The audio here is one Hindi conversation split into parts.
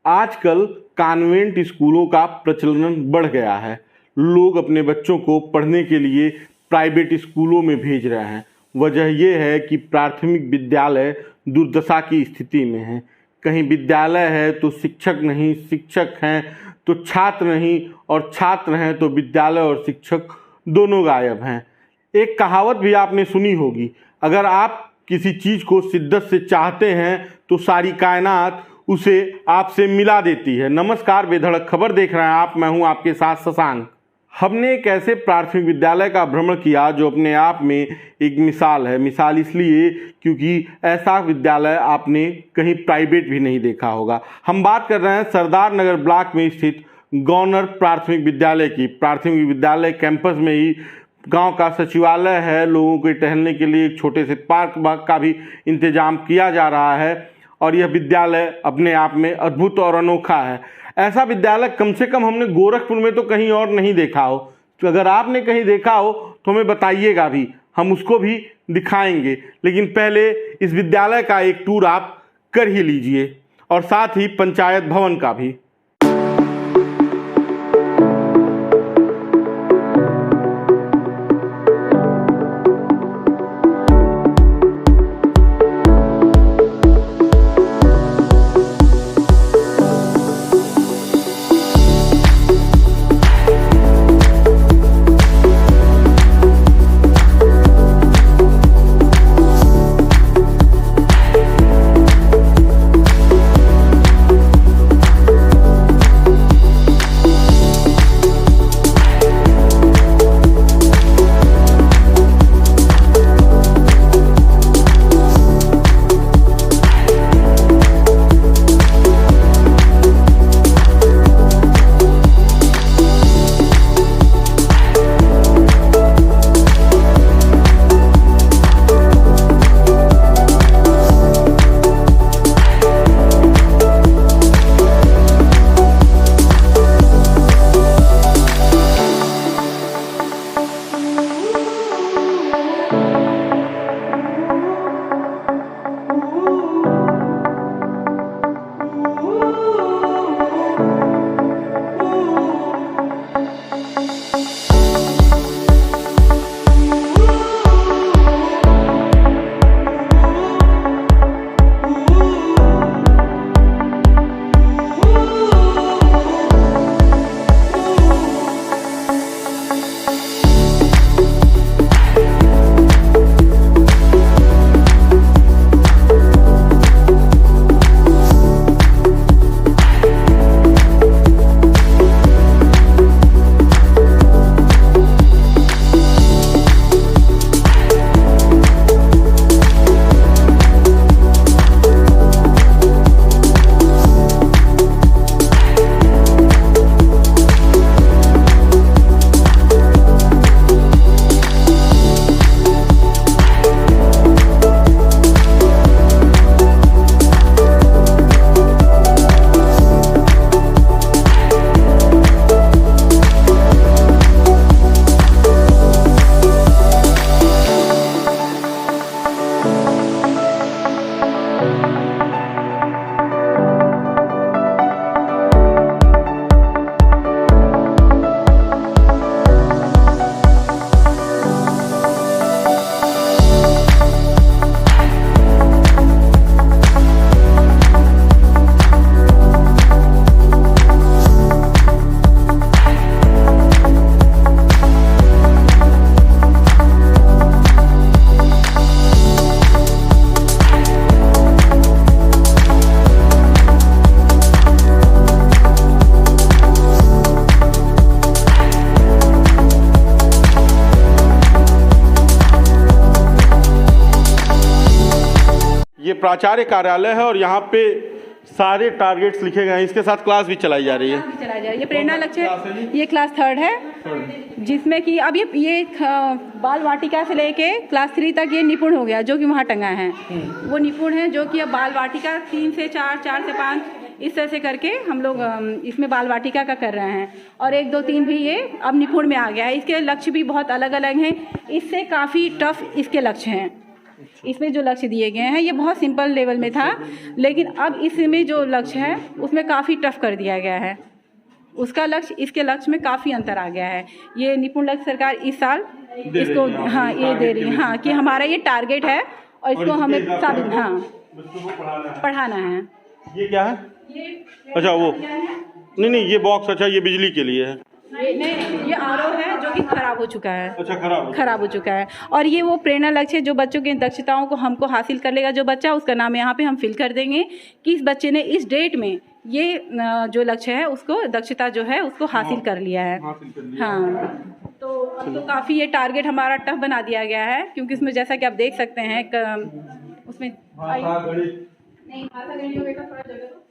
आजकल कॉन्वेंट स्कूलों का प्रचलन बढ़ गया है। लोग अपने बच्चों को पढ़ने के लिए प्राइवेट स्कूलों में भेज रहे हैं। वजह यह है कि प्राथमिक विद्यालय दुर्दशा की स्थिति में है। कहीं विद्यालय है तो शिक्षक नहीं, शिक्षक हैं तो छात्र नहीं, और छात्र हैं तो विद्यालय और शिक्षक दोनों गायब हैं। एक कहावत भी आपने सुनी होगी, अगर आप किसी चीज़ को शिद्दत से चाहते हैं तो सारी कायनात उसे आपसे मिला देती है। नमस्कार, बेधड़क खबर देख रहे हैं आप, मैं हूं आपके साथ शशांक। हमने एक ऐसे प्राथमिक विद्यालय का भ्रमण किया जो अपने आप में एक मिसाल है। मिसाल इसलिए क्योंकि ऐसा विद्यालय आपने कहीं प्राइवेट भी नहीं देखा होगा। हम बात कर रहे हैं सरदार नगर ब्लॉक में स्थित गवर्नर प्राथमिक विद्यालय की। प्राथमिक विद्यालय कैंपस में ही गांव का सचिवालय है। लोगों के टहलने के लिए एक छोटे से पार्क का भी इंतजाम किया जा रहा है, और यह विद्यालय अपने आप में अद्भुत और अनोखा है। ऐसा विद्यालय कम से कम हमने गोरखपुर में तो कहीं और नहीं देखा हो। तो अगर आपने कहीं देखा हो तो हमें बताइएगा भी, हम उसको भी दिखाएंगे। लेकिन पहले इस विद्यालय का एक टूर आप कर ही लीजिए, और साथ ही पंचायत भवन का भी। ये प्राचार्य कार्यालय है और यहाँ पे सारे टारगेट्स लिखे गए हैं। इसके साथ क्लास भी चलाई जा रही है। ये प्रेरणा लक्ष्य, ये क्लास 3 है, जिसमें कि अब ये बाल वाटिका से लेके क्लास 3 तक ये निपुण हो गया, जो कि वहाँ टंगा है। वो निपुण है जो कि अब बाल वाटिका 3 से 4, 4 से 5 इस तरह से करके हम लोग इसमें बाल वाटिका का कर रहे हैं। और 1, 2, 3 भी ये अब निपुण में आ गया है। इसके लक्ष्य भी बहुत अलग अलग हैं, इससे काफ़ी टफ इसके लक्ष्य हैं। इसमें जो लक्ष्य दिए गए हैं ये बहुत सिंपल लेवल में था, लेकिन अब इसमें जो लक्ष्य है उसमें काफ़ी टफ कर दिया गया है। उसका लक्ष्य इसके लक्ष्य में काफ़ी अंतर आ गया है। ये निपुण लक्ष्य सरकार इस साल इसको हाँ ये दे रही है, हाँ कि हमारा ये टारगेट है और इसको हमें साबित पढ़ाना है। ये क्या है? अच्छा वो नहीं ये बॉक्स, अच्छा ये बिजली के लिए है। ये आरओ है जो कि खराब हो चुका है। अच्छा खराब हो चुका है। और ये वो प्रेरणा लक्ष्य है जो बच्चों की दक्षताओं को हमको हासिल कर लेगा जो बच्चा, उसका नाम यहाँ पे हम फिल कर देंगे कि इस बच्चे ने इस डेट में ये जो लक्ष्य है उसको दक्षता जो है उसको हासिल कर लिया है। हाँ, तो अब तो काफ़ी ये टारगेट हमारा टफ बना दिया गया है, क्योंकि इसमें जैसा कि आप देख सकते हैं उसमें नहीं भाषा गणित बेटा थोड़ा जगह दो।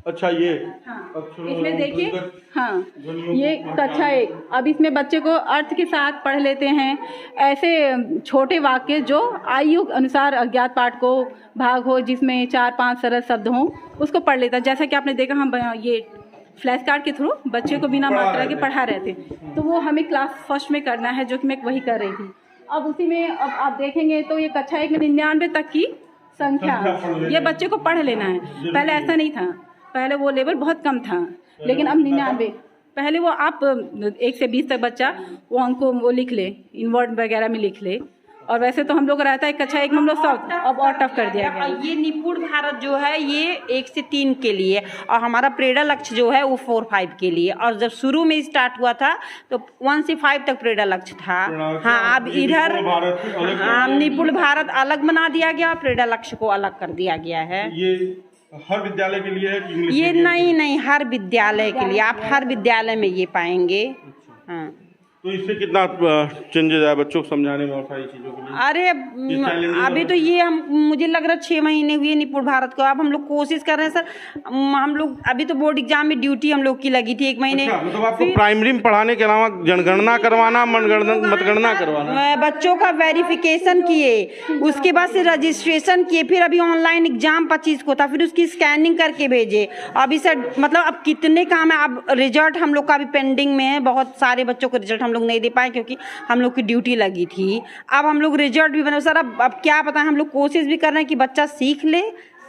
अच्छा ये हाँ, इसमें देखिए हाँ ये कक्षा 1। अब इसमें बच्चे को अर्थ के साथ पढ़ लेते हैं, ऐसे छोटे वाक्य जो आयु अनुसार अज्ञात पाठ को भाग हो जिसमें 4-5 सरल शब्द हों उसको पढ़ लेता है। जैसा कि आपने देखा हम ये फ्लैश कार्ड के थ्रू बच्चे को बिना मात्रा के पढ़ा रहे थे, तो वो हमें क्लास फर्स्ट में करना है जो कि मैं वही कर रही थी। अब उसी में अब आप देखेंगे तो ये कक्षा 1 में 99 तक की संख्या ये बच्चे को पढ़ लेना है। पहले ऐसा नहीं था, पहले वो लेवल बहुत कम था, लेकिन अब 99। पहले वो आप 1 से 20 तक बच्चा वो अंक वो लिख ले, इनवर्ड वगैरह में लिख ले, और वैसे तो हम लोग रहता है कक्षा 1 में हम लोग सब अब और टफ कर दिया गया। ये निपुण भारत जो है ये 1 से 3 के लिए, और हमारा प्रेरणा लक्ष्य जो है वो 4-5 के लिए। और जब शुरू में स्टार्ट हुआ था तो 1 से 5 तक प्रेरणा लक्ष्य था। हाँ, अब इधर निपुण भारत अलग बना दिया गया, प्रेरणा लक्ष्य को अलग कर दिया गया है। ये हर विद्यालय के लिए है कि इंग्लिश? ये नहीं हर विद्यालय के लिए, आप हर विद्यालय में ये पाएंगे। हाँ, तो इससे कितना चेंजेस आया बच्चों को समझाने में और सारी चीजों के लिए? अरे अभी तो ये मुझे लग रहा है 6 महीने हुए निपुण भारत को। अब हम लोग कोशिश कर रहे हैं सर, हम लोग अभी तो बोर्ड एग्जाम में ड्यूटी हम लोग की लगी थी 1 महीने। अच्छा, मतलब आपको प्राइमरी में पढ़ाने के अलावा जनगणना करवाना, मतगणना करवाना, बच्चों का वेरिफिकेशन किए, उसके बाद से रजिस्ट्रेशन किए, फिर अभी ऑनलाइन एग्जाम 25 को था, फिर उसकी स्कैनिंग करके भेजे। अभी सर मतलब अब कितने काम है। अब रिजल्ट हम लोग का अभी पेंडिंग में है, बहुत सारे बच्चों को रिजल्ट हम लोग नहीं दे पाए क्योंकि हम लोग की ड्यूटी लगी थी। अब हम लोग रिजल्ट भी बना सर, अब क्या पता है, हम लोग कोशिश भी कर रहे हैं कि बच्चा सीख ले,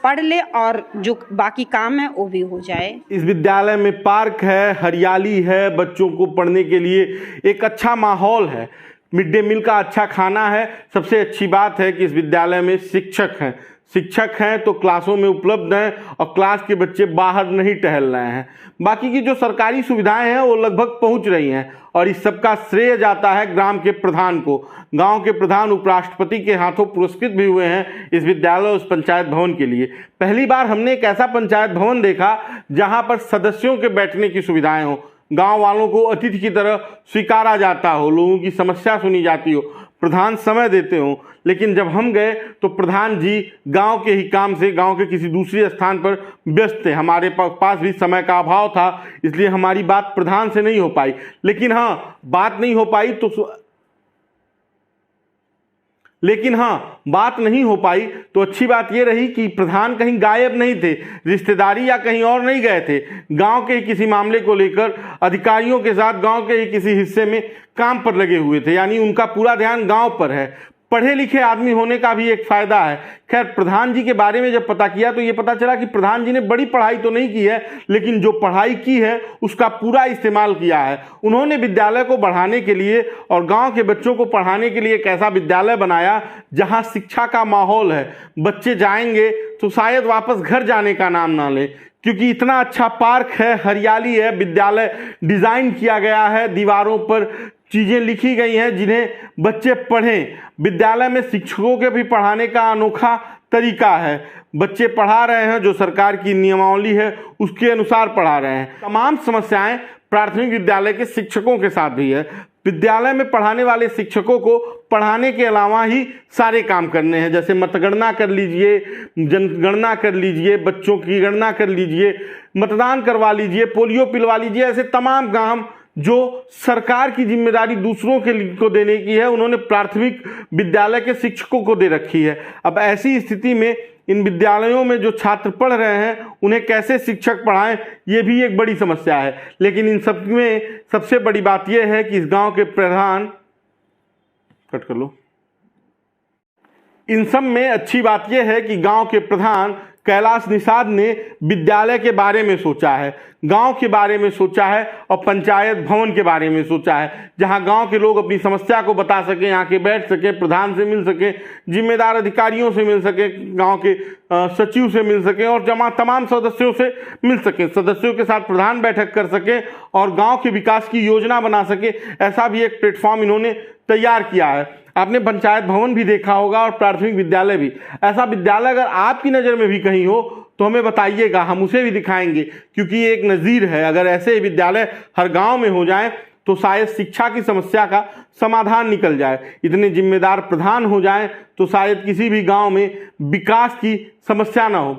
पढ़ ले, और जो बाकी काम है वो भी हो जाए। इस विद्यालय में पार्क है, हरियाली है, बच्चों को पढ़ने के लिए एक अच्छा माहौल है, मिड डे मील का अच्छा खाना है। सबसे अच्छी बात है कि इस विद्यालय में शिक्षक हैं तो क्लासों में उपलब्ध हैं और क्लास के बच्चे बाहर नहीं टहल रहे हैं। बाकी की जो सरकारी सुविधाएं हैं वो लगभग पहुंच रही हैं, और इस सब का श्रेय जाता है ग्राम के प्रधान को। गांव के प्रधान उपराष्ट्रपति के हाथों पुरस्कृत भी हुए हैं इस विद्यालय उस पंचायत भवन के लिए। पहली बार हमने एक ऐसा पंचायत भवन देखा जहां पर सदस्यों के बैठने की सुविधाएं हो, गांव वालों को अतिथि की तरह स्वीकारा जाता हो, लोगों की समस्या सुनी जाती हो, प्रधान समय देते हो। लेकिन जब हम गए तो प्रधान जी गांव के ही काम से गांव के किसी दूसरे स्थान पर व्यस्त थे। हमारे पास भी समय का अभाव था, इसलिए हमारी बात प्रधान से नहीं हो पाई। लेकिन हाँ, बात नहीं हो पाई तो अच्छी बात यह रही कि प्रधान कहीं गायब नहीं थे, रिश्तेदारी या कहीं और नहीं गए थे। गांव के ही किसी मामले को लेकर अधिकारियों के साथ गांव के ही किसी हिस्से में काम पर लगे हुए थे, यानी उनका पूरा ध्यान गांव पर है। पढ़े लिखे आदमी होने का भी एक फायदा है। खैर, प्रधान जी के बारे में जब पता किया तो ये पता चला कि प्रधान जी ने बड़ी पढ़ाई तो नहीं की है, लेकिन जो पढ़ाई की है उसका पूरा इस्तेमाल किया है। उन्होंने विद्यालय को बढ़ाने के लिए और गांव के बच्चों को पढ़ाने के लिए एक ऐसा विद्यालय बनाया जहां शिक्षा का माहौल है। बच्चे जाएंगे तो शायद वापस घर जाने का नाम ना लें, क्योंकि इतना अच्छा पार्क है, हरियाली है, विद्यालय डिजाइन किया गया है, दीवारों पर चीजें लिखी गई हैं जिन्हें बच्चे पढ़ें। विद्यालय में शिक्षकों के भी पढ़ाने का अनोखा तरीका है। बच्चे पढ़ा रहे हैं, जो सरकार की नियमावली है उसके अनुसार पढ़ा रहे हैं। तमाम समस्याएं प्राथमिक विद्यालय के शिक्षकों के साथ भी है। विद्यालय में पढ़ाने वाले शिक्षकों को पढ़ाने के अलावा ही सारे काम करने हैं, जैसे मतगणना कर लीजिए, जनगणना कर लीजिए, बच्चों की गणना कर लीजिए, मतदान करवा लीजिए, पोलियो पिलवा लीजिए। ऐसे तमाम काम जो सरकार की जिम्मेदारी दूसरों को देने की है, उन्होंने प्राथमिक विद्यालय के शिक्षकों को दे रखी है। अब ऐसी स्थिति में इन विद्यालयों में जो छात्र पढ़ रहे हैं उन्हें कैसे शिक्षक पढ़ाएं, ये भी एक बड़ी समस्या है। लेकिन इन सब में सबसे बड़ी बात यह है कि इस गांव के प्रधान इन सब में अच्छी बात यह है कि गांव के प्रधान कैलाश निषाद ने विद्यालय के बारे में सोचा है, गांव के बारे में सोचा है और पंचायत भवन के बारे में सोचा है, जहां गांव के लोग अपनी समस्या को बता सकें, आके बैठ सके, प्रधान से मिल सके, जिम्मेदार अधिकारियों से मिल सके, गांव के सचिव से मिल सके और तमाम सदस्यों से मिल सके, सदस्यों के साथ प्रधान बैठक कर सके और गांव के विकास की योजना बना सके। ऐसा भी एक प्लेटफॉर्म इन्होंने तैयार किया है। आपने पंचायत भवन भी देखा होगा और प्राथमिक विद्यालय भी। ऐसा विद्यालय अगर आपकी नज़र में भी कहीं हो तो हमें बताइएगा, हम उसे भी दिखाएंगे, क्योंकि ये एक नज़ीर है। अगर ऐसे विद्यालय हर गांव में हो जाए तो शायद शिक्षा की समस्या का समाधान निकल जाए। इतने जिम्मेदार प्रधान हो जाएं तो शायद किसी भी गांव में विकास की समस्या ना हो,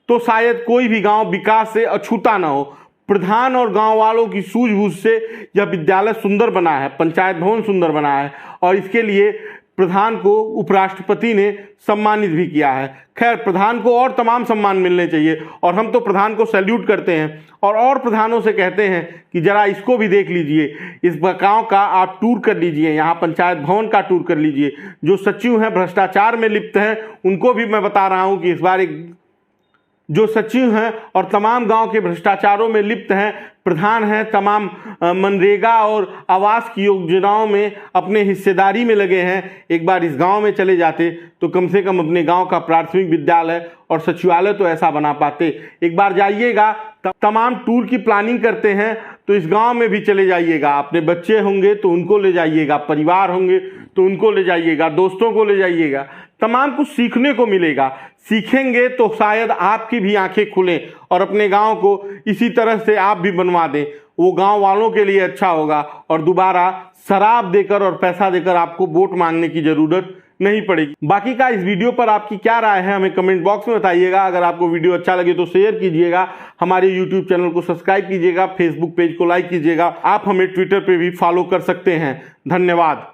तो शायद कोई भी गांव विकास से अछूता ना हो। प्रधान और गांव वालों की सूझबूझ से यह विद्यालय सुंदर बना है, पंचायत भवन सुंदर बना है और इसके लिए प्रधान को उपराष्ट्रपति ने सम्मानित भी किया है। खैर, प्रधान को और तमाम सम्मान मिलने चाहिए और हम तो प्रधान को सैल्यूट करते हैं और प्रधानों से कहते हैं कि जरा इसको भी देख लीजिए, इस गांव का आप टूर कर लीजिए, यहाँ पंचायत भवन का टूर कर लीजिए। जो सचिव हैं भ्रष्टाचार में लिप्त हैं उनको भी मैं बता रहा हूँ कि इस बार जो सचिव हैं और तमाम गांव के भ्रष्टाचारों में लिप्त हैं, प्रधान हैं, तमाम मनरेगा और आवास की योजनाओं में अपने हिस्सेदारी में लगे हैं, एक बार इस गांव में चले जाते तो कम से कम अपने गांव का प्राथमिक विद्यालय और सचिवालय तो ऐसा बना पाते। एक बार जाइएगा, तमाम टूर की प्लानिंग करते हैं तो इस गांव में भी चले जाइएगा। अपने बच्चे होंगे तो उनको ले जाइएगा, परिवार होंगे तो उनको ले जाइएगा, दोस्तों को ले जाइएगा, तमाम कुछ सीखने को मिलेगा। सीखेंगे तो शायद आपकी भी आंखें खुलें और अपने गांव को इसी तरह से आप भी बनवा दें। वो गांव वालों के लिए अच्छा होगा और दोबारा शराब देकर और पैसा देकर आपको वोट मांगने की जरूरत नहीं पड़ेगी। बाकी का इस वीडियो पर आपकी क्या राय है हमें कमेंट बॉक्स में बताइएगा। अगर आपको वीडियो अच्छा लगे तो शेयर कीजिएगा, हमारे यूट्यूब चैनल को सब्सक्राइब कीजिएगा, फेसबुक पेज को लाइक कीजिएगा। आप हमें ट्विटर पे भी फॉलो कर सकते हैं। धन्यवाद।